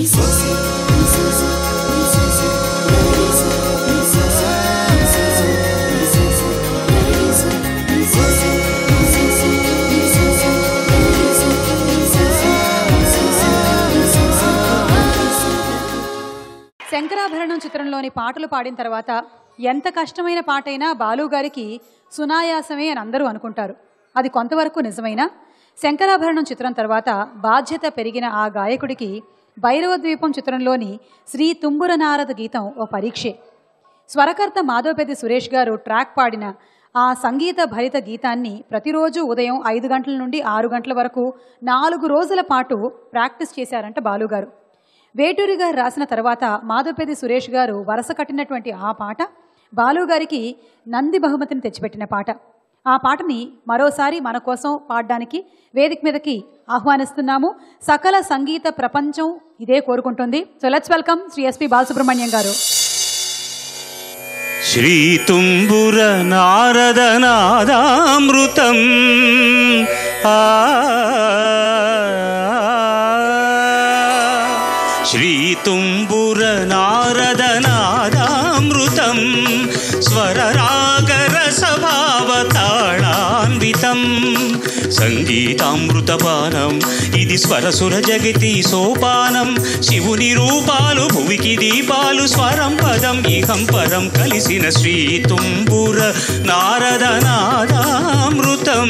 శంకరాభరణం చిత్రంలోని పాటలు పాడిన తర్వాత ఎంత కష్టమైన పాటైనా బాలుగారికి సునాయాసమే అని అందరూ అనుకుంటారు. అది కొంతవరకు నిజమైనా శంకరాభరణం చిత్రం తర్వాత బాధ్యత పెరిగిన ఆ గాయకుడికి భైరవద్వీపం చిత్రంలోని శ్రీ తుంబుర నారద గీతం ఓ పరీక్షే. స్వరకర్త మాధవపెద్ది సురేష్ గారు ట్రాక్ పాడిన ఆ సంగీత భరిత గీతాన్ని ప్రతిరోజు ఉదయం 5 గంటల నుండి 6 గంటల వరకు 4 రోజుల పాటు ప్రాక్టీస్ చేశారంట బాలుగారు. వేటూరి గారు రాసిన తర్వాత మాధవపెద్ది సురేష్ గారు వరస కట్టినటువంటి ఆ పాట బాలుగారికి నంది బహుమతిని తెచ్చిపెట్టిన పాట. ఆ పాటని మరోసారి మన కోసం పాడడానికి వేదిక మీదకి ఆహ్వానిస్తున్నాము. సకల సంగీత ప్రపంచం ఇదే కోరుకుంటుంది. So let's welcome Shri SP Balasubrahmanyam గారు. శ్రీ తుంబుర నారద నాదామృతం శ్రీ తుంబుర నారద నాదామృతం స్వరరాగరసభావతాళాన్వితం సంగీతామృతపానం ఇది స్వరసుర జగతి సోపానం. శివుని రూపాలు భువికి దీపాలు స్వరం పదం ఇహం పరం కలిసిన శ్రీ తుంబుర నారద నాదామృతం.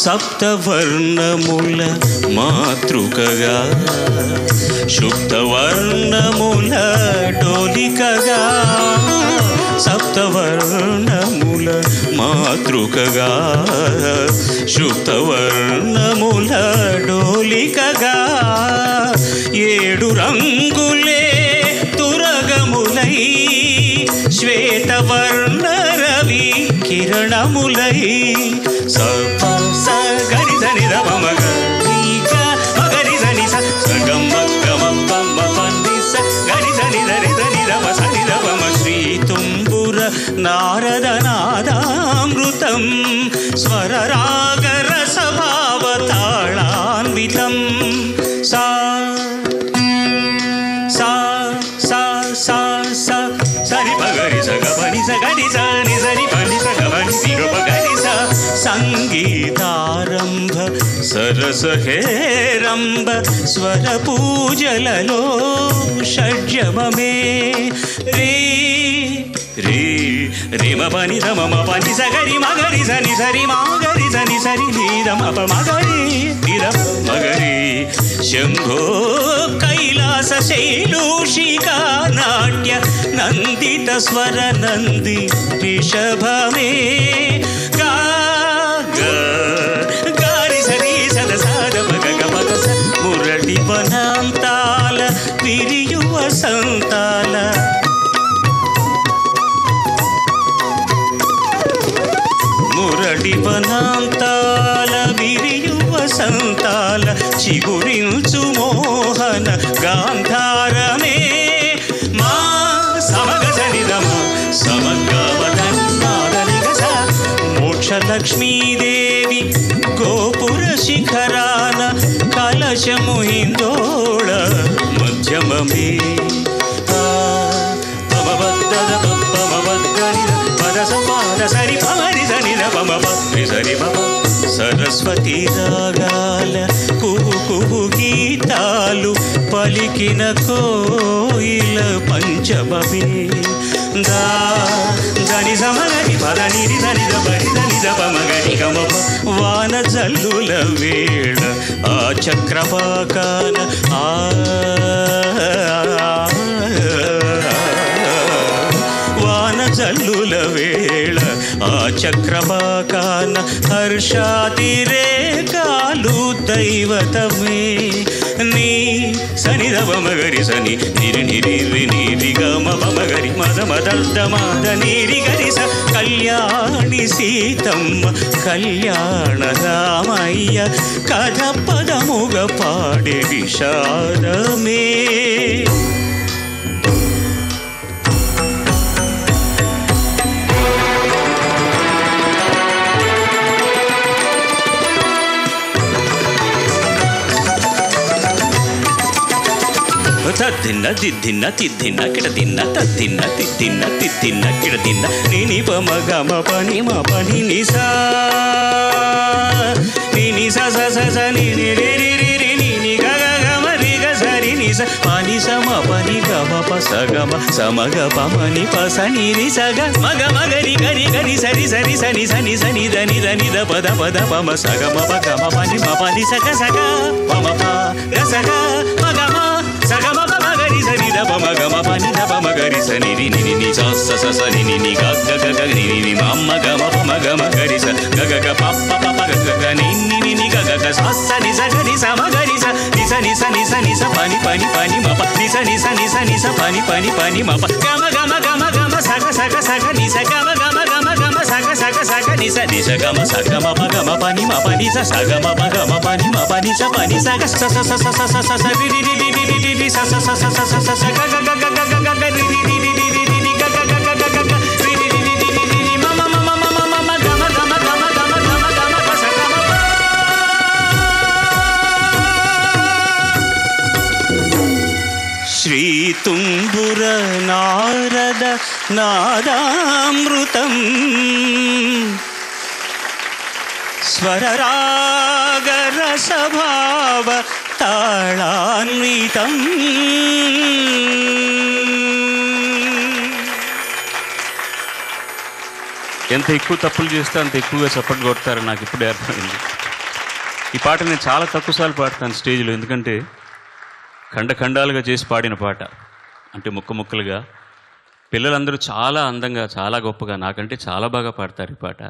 సప్తవర్ణముల మాతృకగా శుద్ధవర్ణముల డోలికగా సప్తవర్ణముల మాతృకగా శుద్ధవర్ణముల డోలికగా 7 రంగులే తురగములై శ్వేతవర్ణ రవి కిరణములై సప స గరి ధని ద ప మ గ రి గ మ గరి ధని స స గ మ గ మ ప మ ప ని స గరి ధని ధరి ధని ద ప స ని ద ప మ. శ్రీ తుంబుర నారద నాదామృతం స్వరరాగరసభావతాళాన్వితం. సా సా సా సా సా సరి ప గరి స గ ప ని స గరి స ని సరి ప ని స గ ప ని సి గ ప గరి స. సంగీతారంభ సరస హేరంబ స్వర పూజలలో షడ్జమమే రే రే రే మ పని ద మ మ పని స గరి మ గరి స ని సరి మ గరి స ని సరి ని ద మ ప మ గరి ని ద మ గరి. శంభో కైలాస శైలూషికా నాట్య నందిత స్వర నంది రిషభమే గా గారి సరి సద సాద మగ గమక స మురళి వనాంతాల విరియువ సంతాల మురళి వనాంతాల విరియువ సంతాల చిగురించు మోహన గాంధారమే మా సమగ సనిదమ సమగవదన్నాదనిగ స. మోక్షలక్ష్మీదేవి గోపుర శిఖరాన కలశము హిందోళ మధ్యమమే సరస్వతి రాగాల కుహు కుహు గీతాలు పలికిన కోయిల పంచమమే దా దని సమగని పదని దని దరి దని దపమగని గమప. వాన జల్లుల వేళ ఆ చక్రపాకాన వాన జల్లుల వేళ ఆ చక్రపాకాన హర్షాతిరేకాలు దైవతమే నీ సని దమగరి సని నిరి నిరి నిరి గమ పమగరి మద మద మద నిరి గరి స కళ్యాణి సీతమ్మ కళ్యాణ రామయ్య కథ పదముగ పాడే విషాదమే తద్దిన్న దిద్దిన్న తిద్దిన్న కిడదిన్న తద్దిన్న తిద్దిన్న తిద్దిన్న కిడదిన్న నిని పమ గమ పని మ పని నిసా నిని స స స స ని ని రి రి రి రి ని ని గ గ గ మ రి గ స రి ని స పని స మ పని గ మ ప స గ మ స మ గ ప మ ని ప స ని రి స గ మ గ మ గ రి గ రి గ రి స రి స రి స ని స ని స ని ద ని ద ని ద ప ద ప మ స గ మ ప గ మ ప ని మ ప ని స గ ప మ ప గ స గ మ గ మ స గ మ ప మ గ రి స ని ద ప మ గ మ ప ని ద ప మ గ రి స ని రి ని ని ని స స స స ని ని ని గ గ గ గ ని ని ని మ మ గ మ ప మ గ మ గ రి స గ గ గ ప ప ప ప గ గ గ ని ని ని ని గ గ గ స స ని స గ ని స మ గ రి స ని స ని స ని స ని స ప ని ప ని ప ని మ ప ని స ని స ని స ని స ప ని ప ని ప ని మ ప గ మ గ మ గ మ గ మ స గ స గ స గ ని స గ మ గ మ గ మ గ మ స గ స గ స గ ని స ని స గ మ స గ మ ప గ మ ప ని మ ప ని స స గ మ ప గ మ ప ని మ ప ని స ప ని స గ స స స స స స స రి రి రి రి రి రి రి స స స స స స స స గ గ గ గ గ గ గ రి రి రి రి రి రి రి గ గ గ గ గ గ గ రి రి రి రి రి రి రి మ మ మ మ మ మ మ మ గ మ గ మ గ మ గ మ గ మ గ మ ప స గ మ శ్రీ తుంబుర నారద నాదామృతం స్వరరాగరసభావ తాళాన్వితం ఎంత ఎక్కువ తప్పులు చేస్తే అంత ఎక్కువగా చప్పట్లు కొడతారని నాకు ఇప్పుడే అర్థమైంది. ఈ పాట నేను చాలా తక్కువసార్లు పాడతాను స్టేజ్లో, ఎందుకంటే ఖండాలుగా చేసి పాడిన పాట, అంటే ముక్కలుగా. పిల్లలందరూ చాలా అందంగా, చాలా గొప్పగా, నాకంటే చాలా బాగా పాడతారు ఈ పాట.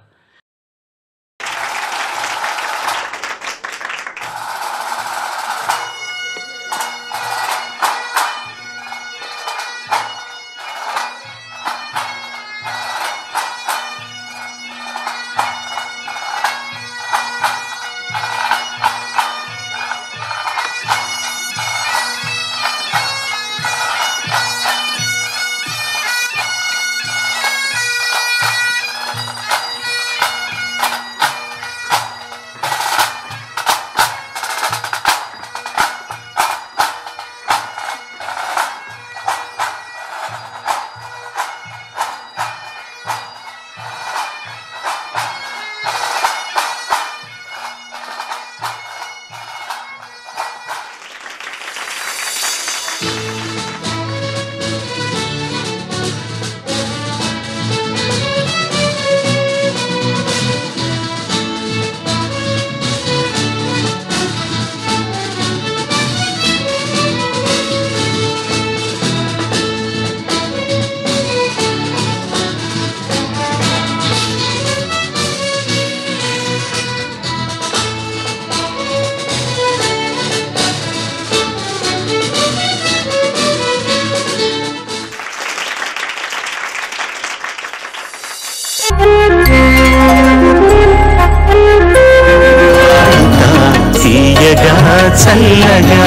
చల్లగా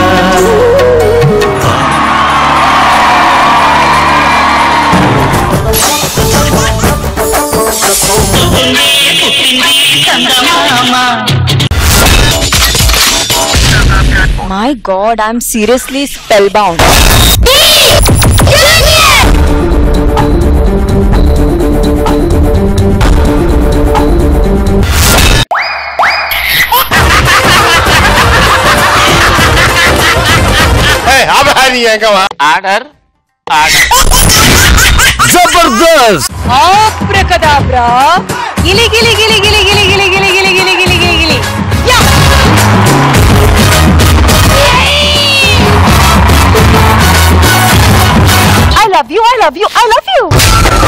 My God, I'm seriously spellbound. Order. Zabardast! Abracadabra! Gili gili gili gili gili gili gili gili gili gili gili gili. Yeah! I love you, I love you, I love you!